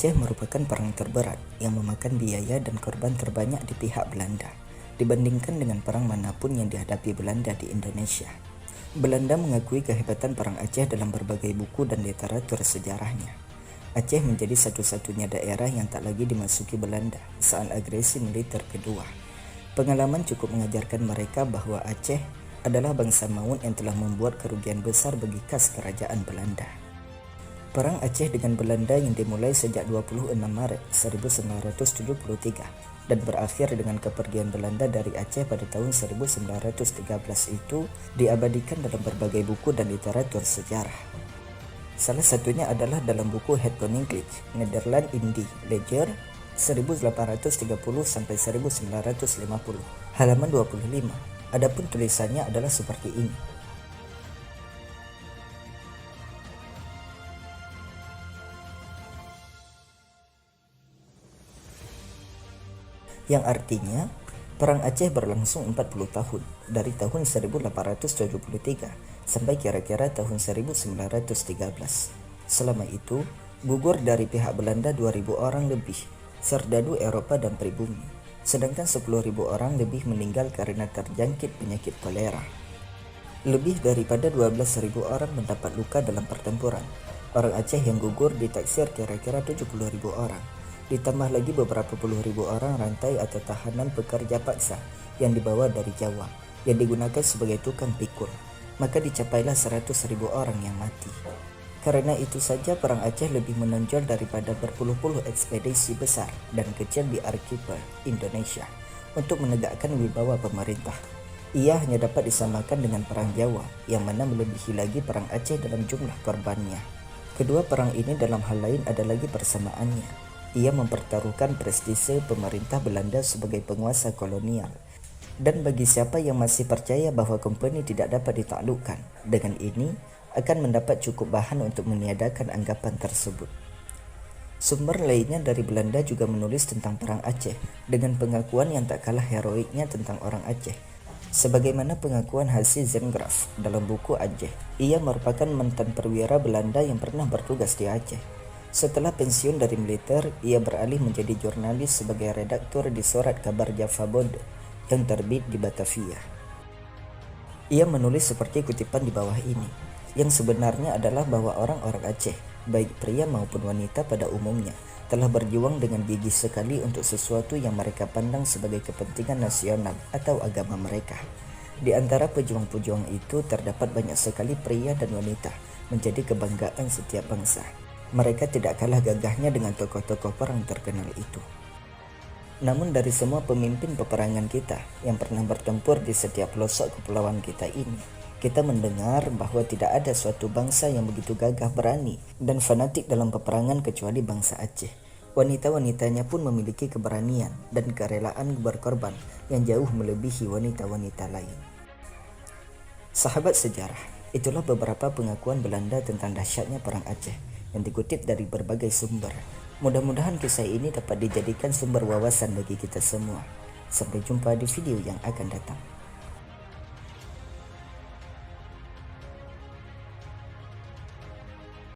Aceh merupakan perang terberat yang memakan biaya dan korban terbanyak di pihak Belanda dibandingkan dengan perang manapun yang dihadapi Belanda di Indonesia. Belanda mengakui kehebatan perang Aceh dalam berbagai buku dan literatur sejarahnya. Aceh menjadi satu-satunya daerah yang tak lagi dimasuki Belanda saat agresi militer kedua. Pengalaman cukup mengajarkan mereka bahwa Aceh adalah bangsa maut yang telah membuat kerugian besar bagi kas kerajaan Belanda. Perang Aceh dengan Belanda yang dimulai sejak 26 Maret 1973 dan berakhir dengan kepergian Belanda dari Aceh pada tahun 1913 itu diabadikan dalam berbagai buku dan literatur sejarah. Salah satunya adalah dalam buku Het Koninklijk Nederland in die Leger 1830-1950 halaman 25. Adapun tulisannya adalah seperti ini. Yang artinya Perang Aceh berlangsung 40 tahun dari tahun 1873 sampai kira-kira tahun 1913. Selama itu gugur dari pihak Belanda 2.000 orang lebih serdadu Eropa dan pribumi, sedangkan 10.000 orang lebih meninggal karena terjangkit penyakit kolera. Lebih daripada 12.000 orang mendapat luka dalam pertempuran. Orang Aceh yang gugur ditaksir kira-kira 70.000 orang. Ditambah lagi beberapa puluh ribu orang rantai atau tahanan pekerja paksa yang dibawa dari Jawa, yang digunakan sebagai tukang pikul, maka dicapailah 100.000 orang yang mati. Karena itu saja perang Aceh lebih menonjol daripada berpuluh-puluh ekspedisi besar dan kecil di arkipel Indonesia untuk menegakkan wibawa pemerintah. Ia hanya dapat disamakan dengan perang Jawa, yang mana melebihi lagi perang Aceh dalam jumlah korbannya. Kedua perang ini dalam hal lain ada lagi persamaannya. Ia mempertaruhkan prestise pemerintah Belanda sebagai penguasa kolonial. Dan bagi siapa yang masih percaya bahwa company tidak dapat ditaklukkan, dengan ini akan mendapat cukup bahan untuk meniadakan anggapan tersebut. Sumber lainnya dari Belanda juga menulis tentang perang Aceh dengan pengakuan yang tak kalah heroiknya tentang orang Aceh. Sebagaimana pengakuan Hasil Zengraf dalam buku Aceh, ia merupakan mantan perwira Belanda yang pernah bertugas di Aceh. Setelah pensiun dari militer, ia beralih menjadi jurnalis sebagai redaktur di Surat Kabar Java Bode yang terbit di Batavia. Ia menulis seperti kutipan di bawah ini, yang sebenarnya adalah bahwa orang-orang Aceh, baik pria maupun wanita pada umumnya, telah berjuang dengan gigih sekali untuk sesuatu yang mereka pandang sebagai kepentingan nasional atau agama mereka. Di antara pejuang-pejuang itu terdapat banyak sekali pria dan wanita, menjadi kebanggaan setiap bangsa. Mereka tidak kalah gagahnya dengan tokoh-tokoh perang terkenal itu. Namun dari semua pemimpin peperangan kita yang pernah bertempur di setiap pelosok kepulauan kita ini, kita mendengar bahwa tidak ada suatu bangsa yang begitu gagah berani dan fanatik dalam peperangan kecuali bangsa Aceh. Wanita-wanitanya pun memiliki keberanian dan kerelaan berkorban yang jauh melebihi wanita-wanita lain. Sahabat sejarah, itulah beberapa pengakuan Belanda tentang dahsyatnya perang Aceh yang dikutip dari berbagai sumber. Mudah-mudahan kisah ini dapat dijadikan sumber wawasan bagi kita semua. Sampai jumpa di video yang akan datang.